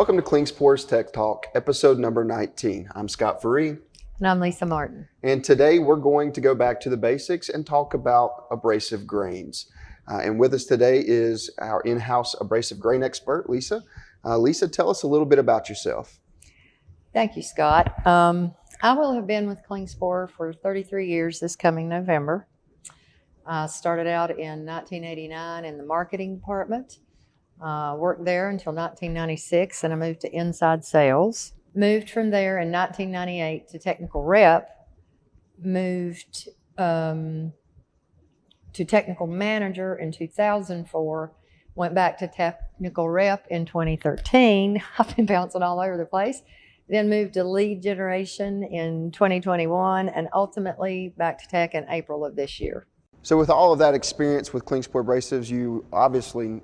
Welcome to KLINGSPOR's Tech Talk, episode number 19. I'm Scott Faree. And I'm Lisa Martin. And today we're going to go back to the basics and talk about abrasive grains. And with us today is our in-house abrasive grain expert, Lisa. Lisa, tell us a little bit about yourself. Thank you, Scott. I will have been with KLINGSPOR for 33 years this coming November. I started out in 1989 in the marketing department. Worked there until 1996, and I moved to inside sales. Moved from there in 1998 to technical rep. Moved to technical manager in 2004. Went back to technical rep in 2013. I've been bouncing all over the place. Then moved to lead generation in 2021, and ultimately back to tech in April of this year. So with all of that experience with KLINGSPOR Abrasives, you obviously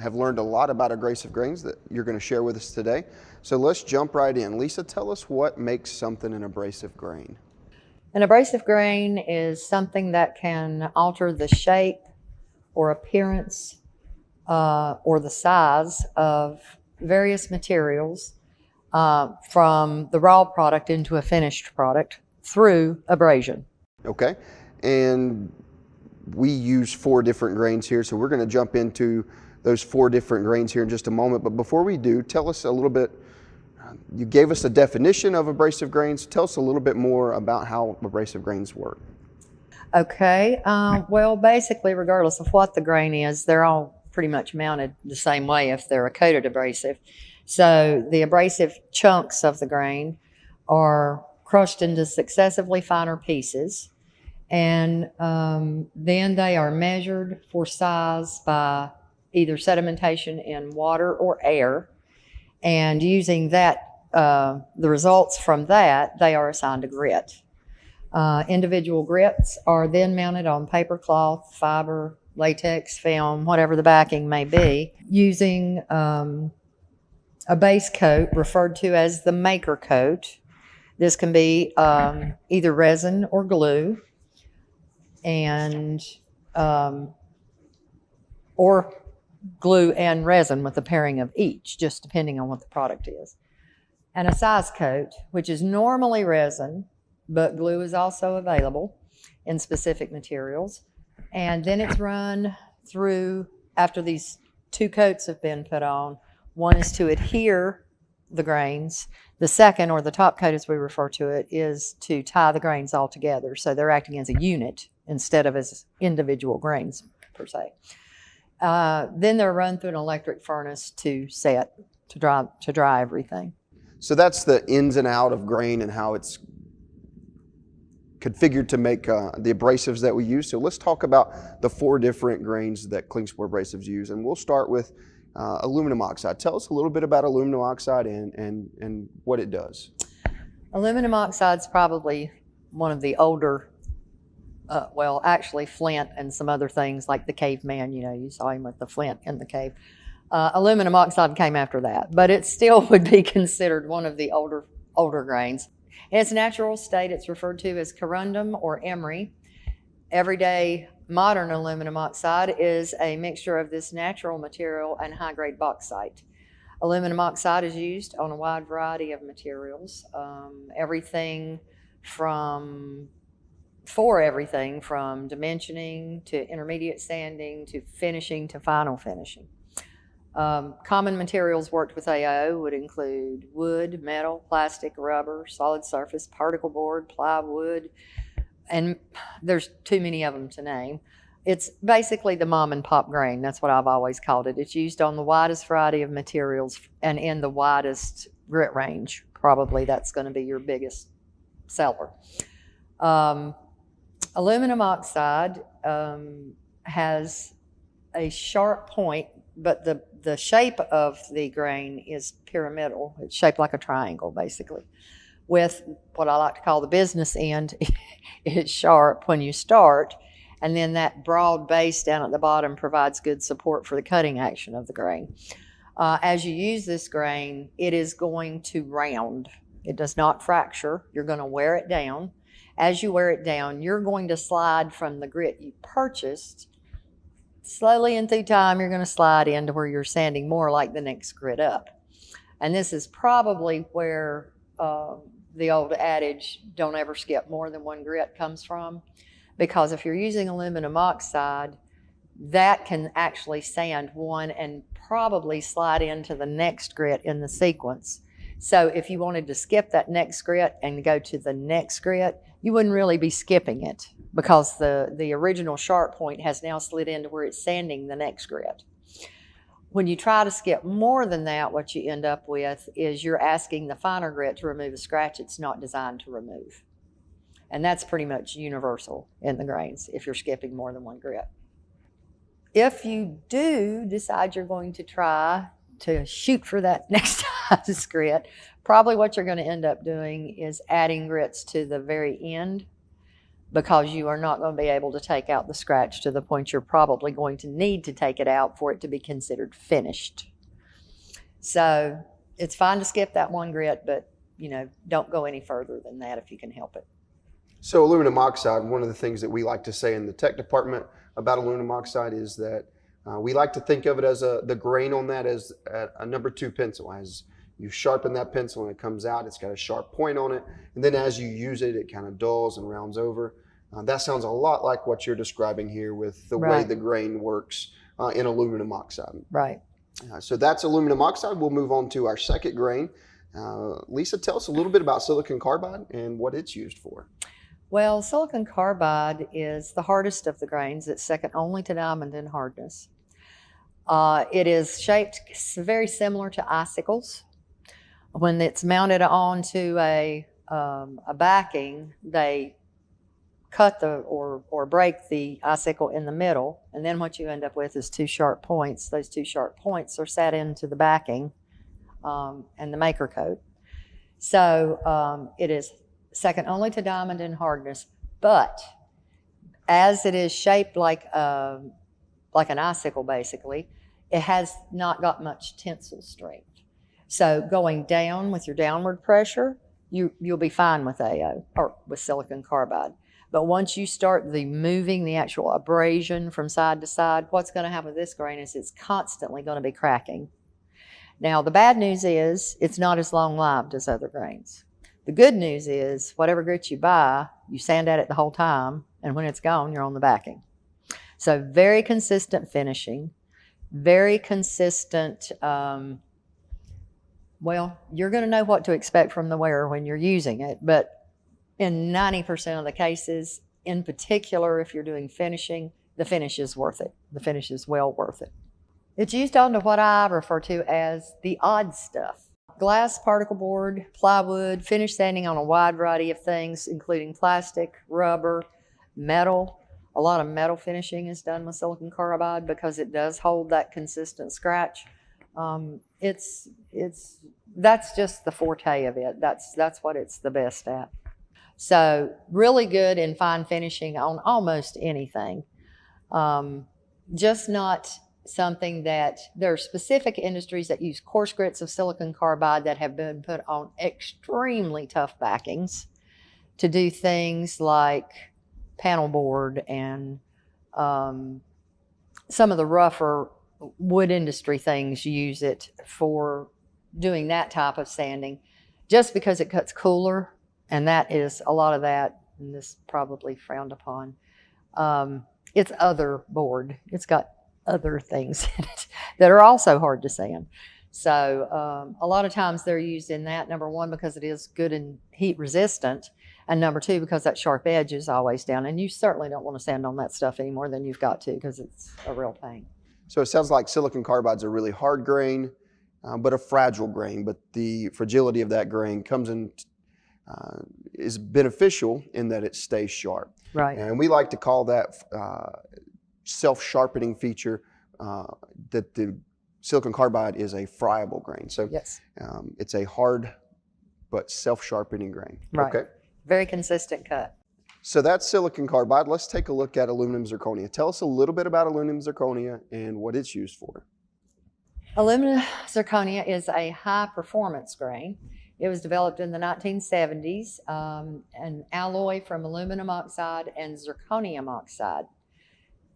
have learned a lot about abrasive grains that you're going to share with us today. So let's jump right in. Lisa, tell us what makes something an abrasive grain. An abrasive grain is something that can alter the shape or appearance or the size of various materials from the raw product into a finished product through abrasion. Okay, and we use 4 different grains here, so we're going to jump into those 4 different grains here in just a moment. But before we do, tell us a little bit, you gave us a definition of abrasive grains. Tell us a little bit more about how abrasive grains work. Okay, well, basically, regardless of what the grain is, they're all pretty much mounted the same way if they're a coated abrasive. So the abrasive chunks of the grain are crushed into successively finer pieces, and then they are measured for size by either sedimentation in water or air, and using that, the results from that, they are assigned a grit. Individual grits are then mounted on paper, cloth, fiber, latex, film, whatever the backing may be, using a base coat referred to as the maker coat. This can be either resin or glue, and or glue and resin with a pairing of each, just depending on what the product is. And a size coat, which is normally resin, but glue is also available in specific materials. And then it's run through, after these 2 coats have been put on, one is to adhere the grains. The second, or the top coat as we refer to it, is to tie the grains all together. So they're acting as a unit instead of as individual grains per se. Then they're run through an electric furnace to set, to dry everything. So that's the ins and out of grain and how it's configured to make the abrasives that we use. So let's talk about the 4 different grains that KLINGSPOR abrasives use, and we'll start with aluminum oxide. Tell us a little bit about aluminum oxide and what it does. Aluminum oxide is probably one of the older, well, actually flint and some other things like the caveman, you saw him with the flint in the cave. Aluminum oxide came after that, but it still would be considered one of the older grains. In its natural state, it's referred to as corundum or emery. Everyday modern aluminum oxide is a mixture of this natural material and high-grade bauxite. Aluminum oxide is used on a wide variety of materials, everything from dimensioning to intermediate sanding to finishing to final finishing. Common materials worked with AO would include wood, metal, plastic, rubber, solid surface, particle board, plywood, and there's too many of them to name. It's basically the mom and pop grain. That's what I've always called it. It's used on the widest variety of materials and in the widest grit range. Probably that's going to be your biggest seller. Aluminum oxide has a sharp point, but the shape of the grain is pyramidal. It's shaped like a triangle, basically, with what I like to call the business end. It's sharp when you start, and then that broad base down at the bottom provides good support for the cutting action of the grain. As you use this grain, it is going to round. It does not fracture. You're going to wear it down. As you wear it down, you're going to slide from the grit you purchased. Slowly and through time, you're going to slide into where you're sanding more like the next grit up. And this is probably where the old adage, don't ever skip more than one grit, comes from. Because if you're using aluminum oxide, that can actually sand one and probably slide into the next grit in the sequence. So if you wanted to skip that next grit and go to the next grit, you wouldn't really be skipping it because the original sharp point has now slid into where it's sanding the next grit. When you try to skip more than that, what you end up with is you're asking the finer grit to remove a scratch it's not designed to remove. And that's pretty much universal in the grains if you're skipping more than one grit. If you do decide you're going to try to shoot for that next highest grit, probably what you're going to end up doing is adding grits to the very end, because you are not going to be able to take out the scratch to the point you're probably going to need to take it out for it to be considered finished. So it's fine to skip that one grit, but don't go any further than that if you can help it. So aluminum oxide, one of the things that we like to say in the tech department about aluminum oxide is that we like to think of it as the grain on that as a number 2 pencil. As you sharpen that pencil and it comes out, it's got a sharp point on it. And then as you use it, it kind of dulls and rounds over. That sounds a lot like what you're describing here with the way the grain works in aluminum oxide. Right. So that's aluminum oxide. We'll move on to our second grain. Lisa, tell us a little bit about silicon carbide and what it's used for. Well, silicon carbide is the hardest of the grains. It's second only to diamond in hardness. It is shaped very similar to icicles. When it's mounted onto a backing, they cut or break the icicle in the middle, and then what you end up with is 2 sharp points. Those 2 sharp points are set into the backing and the maker coat. So it is second only to diamond in hardness, but as it is shaped like an icicle, basically, it has not got much tensile strength. So going down with your downward pressure, you'll be fine with AO or with silicon carbide. But once you start moving the actual abrasion from side to side, what's going to happen with this grain is it's constantly going to be cracking. Now, the bad news is it's not as long-lived as other grains. The good news is whatever grit you buy, you sand at it the whole time, and when it's gone, you're on the backing. So very consistent finishing, very consistent, well, you're going to know what to expect from the wearer when you're using it, but in 90% of the cases, in particular if you're doing finishing, the finish is worth it. The finish is well worth it. It's used onto what I refer to as the odd stuff. Glass, particle board, plywood, finish sanding on a wide variety of things, including plastic, rubber, metal. A lot of metal finishing is done with silicon carbide because it does hold that consistent scratch. That's just the forte of it. That's what it's the best at. So really good in fine finishing on almost anything. Just not something that there are specific industries that use coarse grits of silicon carbide that have been put on extremely tough backings to do things like panel board and some of the rougher wood industry things use it for doing that type of sanding just because it cuts cooler, and that is a lot of that, and this probably frowned upon. It's other board. It's got other things in it that are also hard to sand. So a lot of times they're used in that, number one, because it is good and heat resistant, and number two, because that sharp edge is always down, and you certainly don't want to sand on that stuff any more than you've got to because it's a real pain. So it sounds like silicon carbide's a really hard grain, but a fragile grain, but the fragility of that grain comes in, is beneficial in that it stays sharp. Right. And we like to call that self-sharpening feature, that the silicon carbide is a friable grain. So yes. It's a hard but self-sharpening grain. Right. Okay. Very consistent cut. So that's silicon carbide. Let's take a look at aluminum zirconia. Tell us a little bit about aluminum zirconia and what it's used for. Alumina Zirconia is a high-performance grain. It was developed in the 1970s, an alloy from aluminum oxide and zirconium oxide.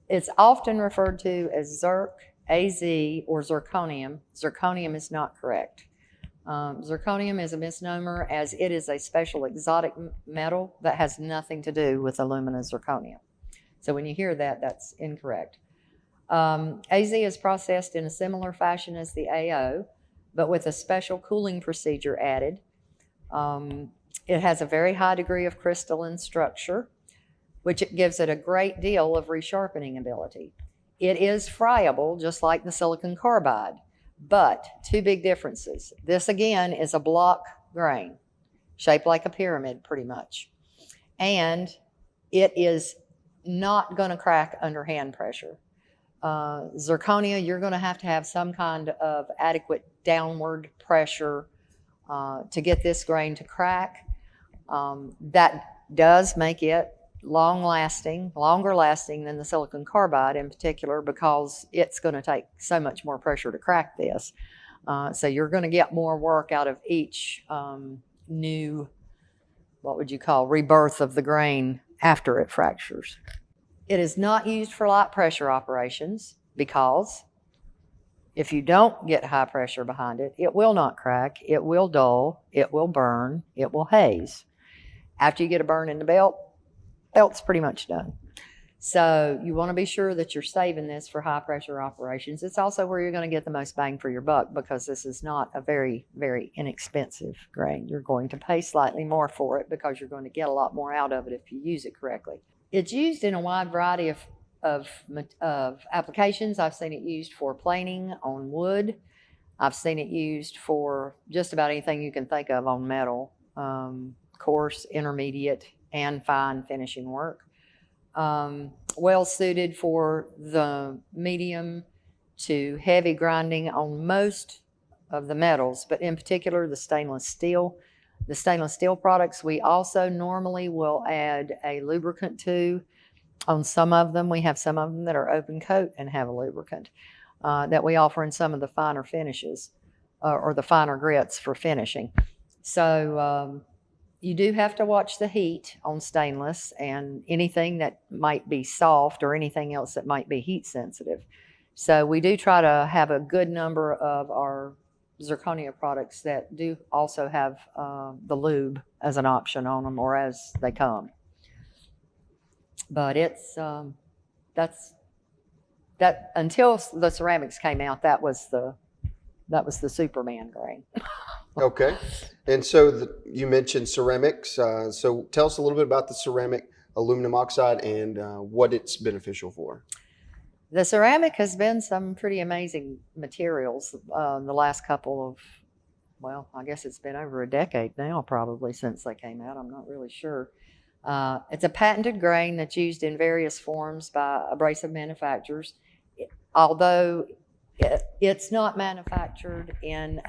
It's often referred to as Zirc, AZ, or zirconium. Zirconium is not correct. Zirconium is a misnomer as it is a special exotic metal that has nothing to do with alumina zirconia. So when you hear that, that's incorrect. AZ is processed in a similar fashion as the AO, but with a special cooling procedure added. It has a very high degree of crystalline structure, which gives it a great deal of resharpening ability. It is friable, just like the silicon carbide, but two big differences. This, again, is a block grain, shaped like a pyramid, pretty much. And it is not going to crack under hand pressure. Zirconia, you're going to have some kind of adequate downward pressure to get this grain to crack. That does make it longer lasting than the silicon carbide in particular, because it's going to take so much more pressure to crack this. So you're going to get more work out of each new, what would you call, rebirth of the grain after it fractures. It is not used for light pressure operations because if you don't get high pressure behind it, it will not crack, it will dull, it will burn, it will haze. After you get a burn in the belt's pretty much done. So you want to be sure that you're saving this for high pressure operations. It's also where you're going to get the most bang for your buck, because this is not a very, very inexpensive grain. You're going to pay slightly more for it because you're going to get a lot more out of it if you use it correctly. It's used in a wide variety of applications. I've seen it used for planing on wood. I've seen it used for just about anything you can think of on metal, coarse, intermediate, and fine finishing work. Well suited for the medium to heavy grinding on most of the metals, but in particular the stainless steel. The stainless steel products we also normally will add a lubricant to. On some of them, we have some of them that are open coat and have a lubricant that we offer in some of the finer finishes or the finer grits for finishing. So you do have to watch the heat on stainless and anything that might be soft or anything else that might be heat sensitive. So we do try to have a good number of our zirconia products that do also have the lube as an option on them or as they come. But it's that until the ceramics came out, that was the Superman grain. Okay, and so you mentioned ceramics. So tell us a little bit about the ceramic aluminum oxide and what it's beneficial for. The ceramic has been some pretty amazing materials the last couple of, well, I guess it's been over a decade now probably since they came out. I'm not really sure. It's a patented grain that's used in various forms by abrasive manufacturers. Although it's not manufactured in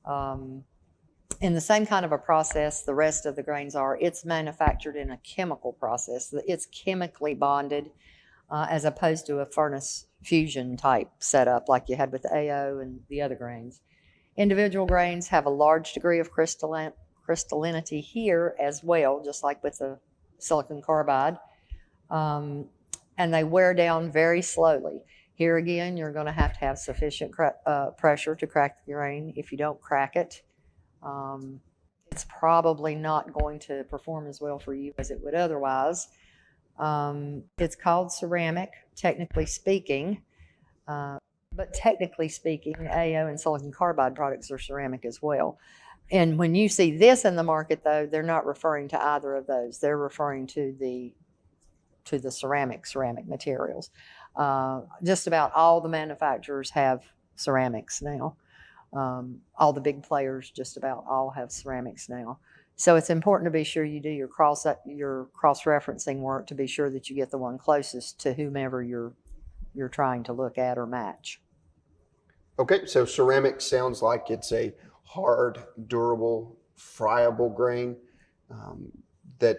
the same kind of a process the rest of the grains are. It's manufactured in a chemical process. It's chemically bonded as opposed to a furnace fusion type setup like you had with the AO and the other grains. Individual grains have a large degree of crystallinity here as well, just like with the silicon carbide, and they wear down very slowly. Here again, you're going to have sufficient pressure to crack the grain. If you don't crack it, it's probably not going to perform as well for you as it would otherwise. It's called ceramic, technically speaking, but technically speaking, AO and silicon carbide products are ceramic as well. And when you see this in the market, though, they're not referring to either of those. They're referring to the ceramic materials. Just about all the manufacturers have ceramics now. All the big players just about all have ceramics now. So it's important to be sure you do your cross-referencing work to be sure that you get the one closest to whomever you're trying to look at or match. Okay, so ceramic sounds like it's a hard, durable, friable grain that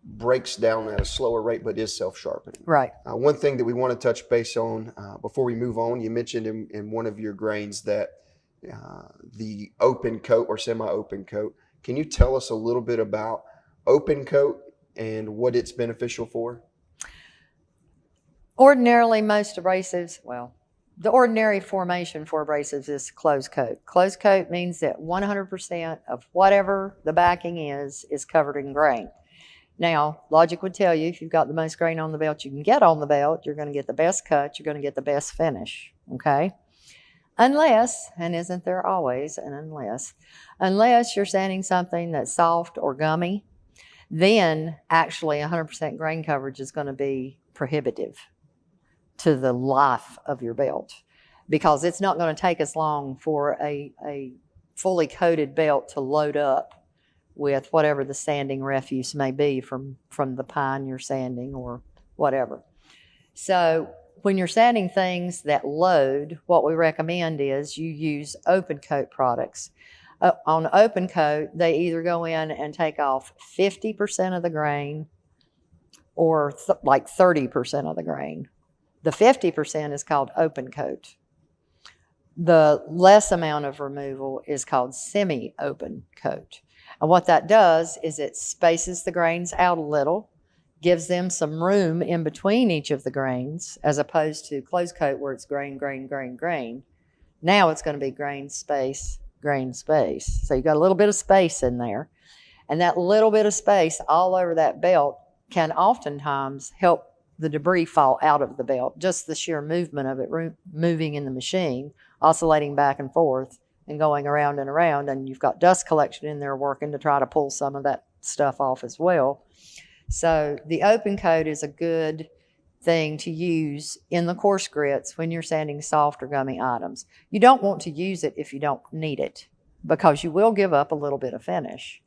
breaks down at a slower rate but is self-sharpening. Right. One thing that we want to touch base on before we move on, you mentioned in one of your grains that the open coat or semi-open coat. Can you tell us a little bit about open coat and what it's beneficial for? Ordinarily, most abrasives, well, the ordinary formation for abrasives is closed coat. Closed coat means that 100% of whatever the backing is covered in grain. Now, logic would tell you if you've got the most grain on the belt you can get on the belt, you're going to get the best cut, you're going to get the best finish, okay? Unless, and isn't there always an unless you're sanding something that's soft or gummy, then actually 100% grain coverage is going to be prohibitive to the life of your belt, because it's not going to take as long for a fully coated belt to load up with whatever the sanding refuse may be from the pine you're sanding or whatever. So when you're sanding things that load, what we recommend is you use open coat products. On open coat, they either go in and take off 50% of the grain or like 30% of the grain. The 50% is called open coat. The less amount of removal is called semi-open coat. And what that does is it spaces the grains out a little, gives them some room in between each of the grains, as opposed to closed coat where it's grain, grain, grain, grain. Now it's going to be grain, space, grain, space. So you've got a little bit of space in there. And that little bit of space all over that belt can oftentimes help the debris fall out of the belt. Just the sheer movement of it moving in the machine, oscillating back and forth and going around and around, and you've got dust collection in there working to try to pull some of that stuff off as well. So the open coat is a good thing to use in the coarse grits when you're sanding soft or gummy items. You don't want to use it if you don't need it, because you will give up a little bit of finish.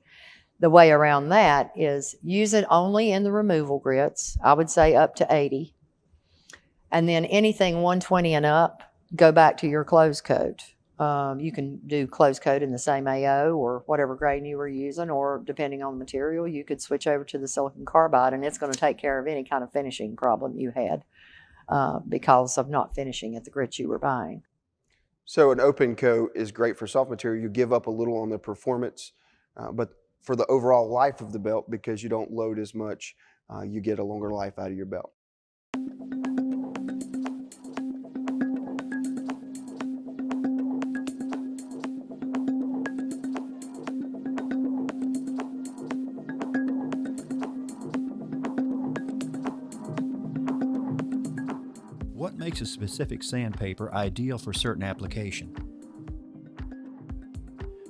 The way around that is use it only in the removal grits. I would say up to 80. And then anything 120 and up, go back to your closed coat. You can do closed coat in the same AO or whatever grain you were using, or depending on the material, you could switch over to the silicon carbide, and it's going to take care of any kind of finishing problem you had because of not finishing at the grit you were buying. So an open coat is great for soft material. You give up a little on the performance, but for the overall life of the belt, because you don't load as much, you get a longer life out of your belt. What makes a specific sandpaper ideal for certain application?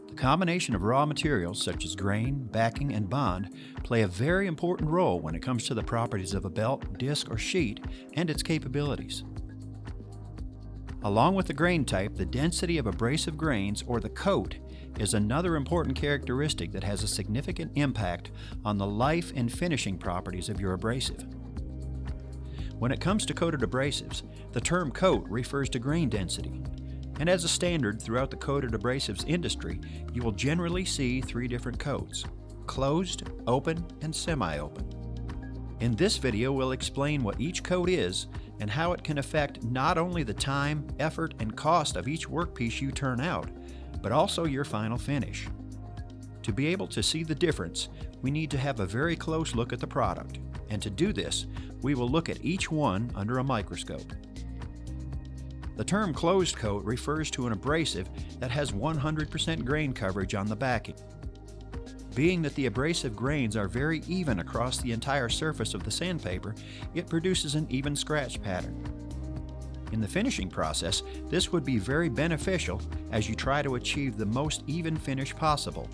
The combination of raw materials such as grain, backing, and bond play a very important role when it comes to the properties of a belt, disc, or sheet and its capabilities. Along with the grain type, the density of abrasive grains, or the coat, is another important characteristic that has a significant impact on the life and finishing properties of your abrasive. When it comes to coated abrasives, the term coat refers to grain density, and as a standard throughout the coated abrasives industry, you will generally see 3 different coats: closed, open, and semi-open. In this video, we'll explain what each coat is and how it can affect not only the time, effort, and cost of each workpiece you turn out, but also your final finish. To be able to see the difference, we need to have a very close look at the product, and to do this, we will look at each one under a microscope. The term closed coat refers to an abrasive that has 100% grain coverage on the backing. Being that the abrasive grains are very even across the entire surface of the sandpaper, it produces an even scratch pattern. In the finishing process, this would be very beneficial as you try to achieve the most even finish possible.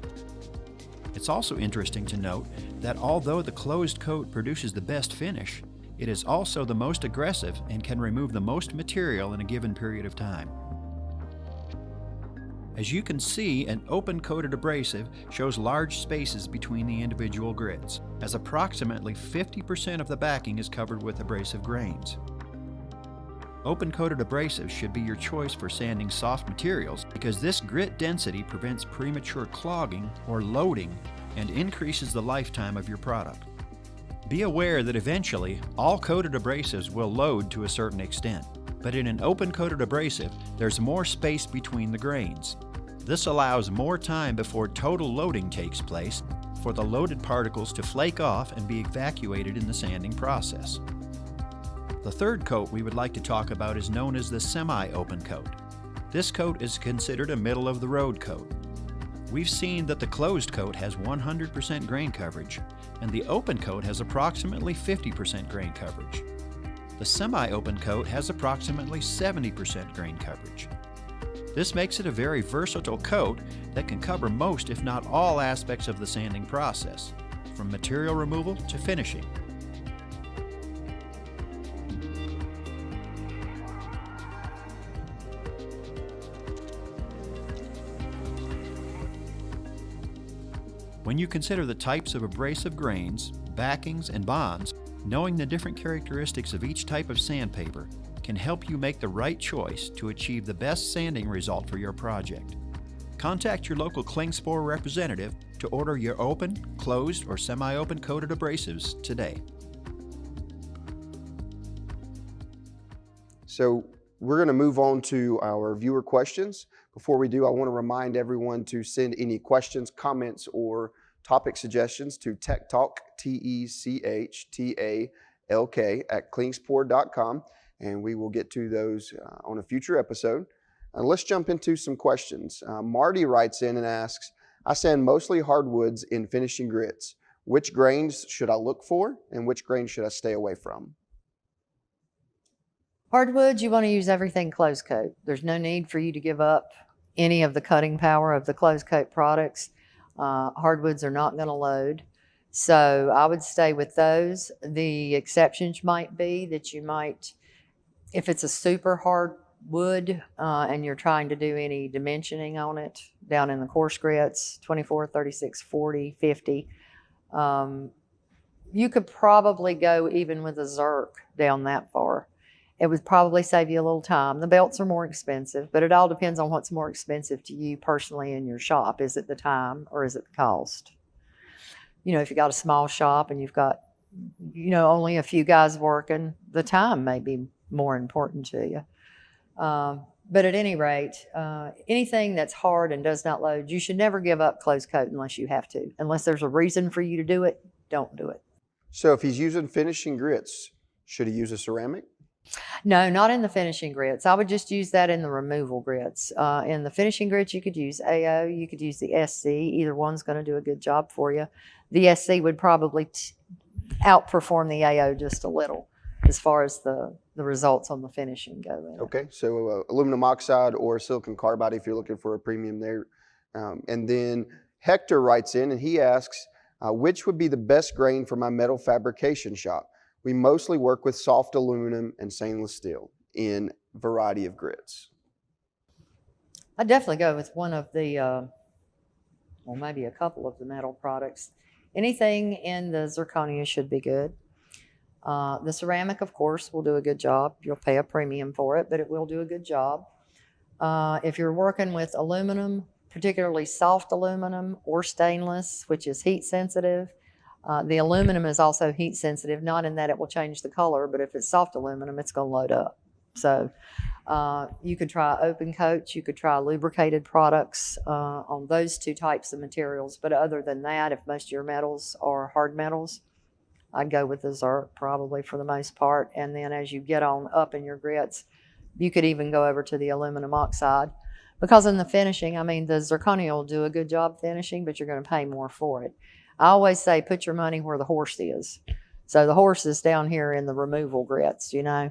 It's also interesting to note that although the closed coat produces the best finish, it is also the most aggressive and can remove the most material in a given period of time. As you can see, an open coated abrasive shows large spaces between the individual grits, as approximately 50% of the backing is covered with abrasive grains. Open coated abrasives should be your choice for sanding soft materials because this grit density prevents premature clogging or loading and increases the lifetime of your product. Be aware that eventually all coated abrasives will load to a certain extent, but in an open coated abrasive, there's more space between the grains. This allows more time before total loading takes place for the loaded particles to flake off and be evacuated in the sanding process. The third coat we would like to talk about is known as the semi-open coat. This coat is considered a middle-of-the-road coat. We've seen that the closed coat has 100% grain coverage, and the open coat has approximately 50% grain coverage. The semi-open coat has approximately 70% grain coverage. This makes it a very versatile coat that can cover most, if not all, aspects of the sanding process, from material removal to finishing. When you consider the types of abrasive grains, backings, and bonds, knowing the different characteristics of each type of sandpaper can help you make the right choice to achieve the best sanding result for your project. Contact your local KLINGSPOR representative to order your open, closed, or semi-open coated abrasives today. So we're going to move on to our viewer questions. Before we do, I want to remind everyone to send any questions, comments, or topic suggestions to techtalk, techtalk, @klingspor.com, and we will get to those on a future episode. Let's jump into some questions. Marty writes in and asks, I sand mostly hardwoods in finishing grits. Which grains should I look for, and which grains should I stay away from? Hardwoods, you want to use everything closed coat. There's no need for you to give up any of the cutting power of the closed coat products. Hardwoods are not going to load. So I would stay with those. The exceptions might be that you might, if it's a super hard wood and you're trying to do any dimensioning on it, down in the coarse grits, 24, 36, 40, 50, you could probably go even with a Zirc down that far. It would probably save you a little time. The belts are more expensive, but it all depends on what's more expensive to you personally in your shop. Is it the time or is it the cost? You know, if you got a small shop and you've got, you know, only a few guys working, the time may be more important to you. But at any rate, anything that's hard and does not load, you should never give up closed coat unless you have to. Unless there's a reason for you to do it, don't do it. So if he's using finishing grits, should he use a ceramic? No, not in the finishing grits. I would just use that in the removal grits. In the finishing grits, you could use AO, you could use the SC. Either one's going to do a good job for you. The SC would probably outperform the AO just a little as far as the results on the finishing go there. Okay, so aluminum oxide or silicon carbide if you're looking for a premium there. And then Hector writes in and he asks, which would be the best grain for my metal fabrication shop? We mostly work with soft aluminum and stainless steel in a variety of grits. I'd definitely go with one of the, well, maybe a couple of the metal products. Anything in the zirconia should be good. The ceramic, of course, will do a good job. You'll pay a premium for it, but it will do a good job. If you're working with aluminum, particularly soft aluminum or stainless, which is heat sensitive, the aluminum is also heat sensitive, not in that it will change the color, but if it's soft aluminum, it's going to load up. So you could try open coats, you could try lubricated products on those two types of materials. But other than that, if most of your metals are hard metals, I'd go with the Zirc probably for the most part. And then as you get on up in your grits, you could even go over to the aluminum oxide. Because in the finishing, I mean, the zirconia will do a good job finishing, but you're going to pay more for it. I always say put your money where the horse is. So the horse is down here in the removal grits, you know.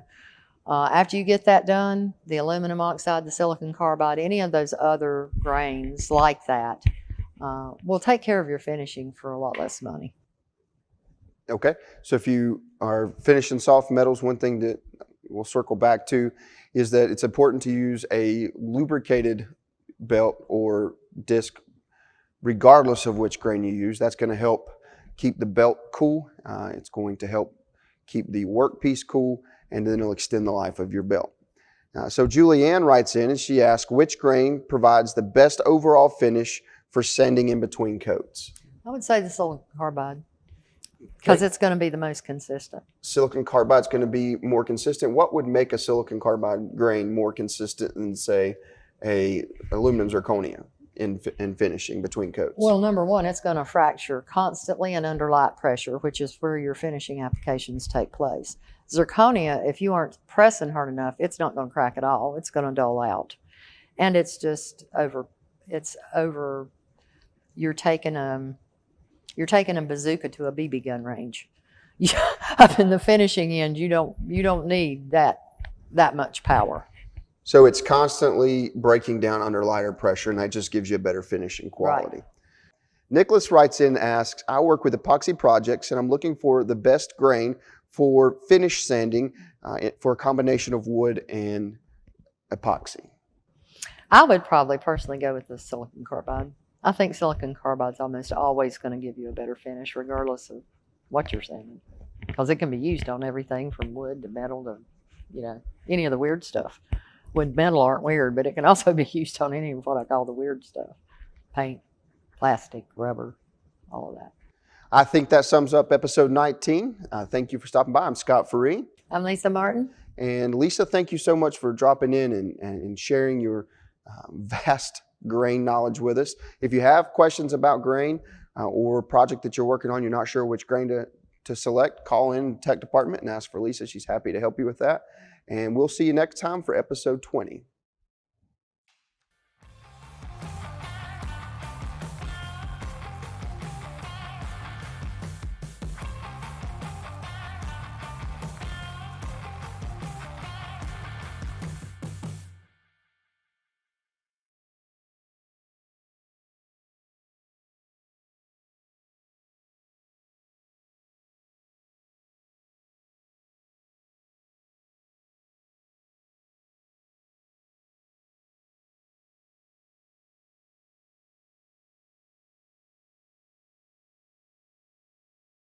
After you get that done, the aluminum oxide, the silicon carbide, any of those other grains like that will take care of your finishing for a lot less money. Okay, so if you are finishing soft metals, one thing that we'll circle back to is that it's important to use a lubricated belt or disc regardless of which grain you use. That's going to help keep the belt cool. It's going to help keep the workpiece cool, and then it'll extend the life of your belt. So Julianne writes in and she asks, which grain provides the best overall finish for sanding in between coats? I would say the silicon carbide because it's going to be the most consistent. Silicon carbide is going to be more consistent. What would make a silicon carbide grain more consistent than, say, a aluminum zirconia in finishing between coats? Well, number one, it's going to fracture constantly and under light pressure, which is where your finishing applications take place. Zirconia, if you aren't pressing hard enough, it's not going to crack at all. It's going to dull out. And it's just over, you're taking a bazooka to a BB gun range. Up in the finishing end, you don't need that much power. So it's constantly breaking down under lighter pressure, and that just gives you a better finishing quality. Right. Nicholas writes in and asks, I work with epoxy projects and I'm looking for the best grain for finish sanding for a combination of wood and epoxy. I would probably personally go with the silicon carbide. I think silicon carbide's almost always going to give you a better finish regardless of what you're sanding, because it can be used on everything from wood to metal to, any of the weird stuff. Wood and metal aren't weird, but it can also be used on any of what I call the weird stuff. Paint, plastic, rubber, all of that. I think that sums up episode 19. Thank you for stopping by. I'm Scott Faree. I'm Lisa Martin. And Lisa, thank you so much for dropping in and sharing your vast grain knowledge with us. If you have questions about grain or a project that you're working on, you're not sure which grain to select, call in the tech department and ask for Lisa. She's happy to help you with that. And we'll see you next time for episode 20.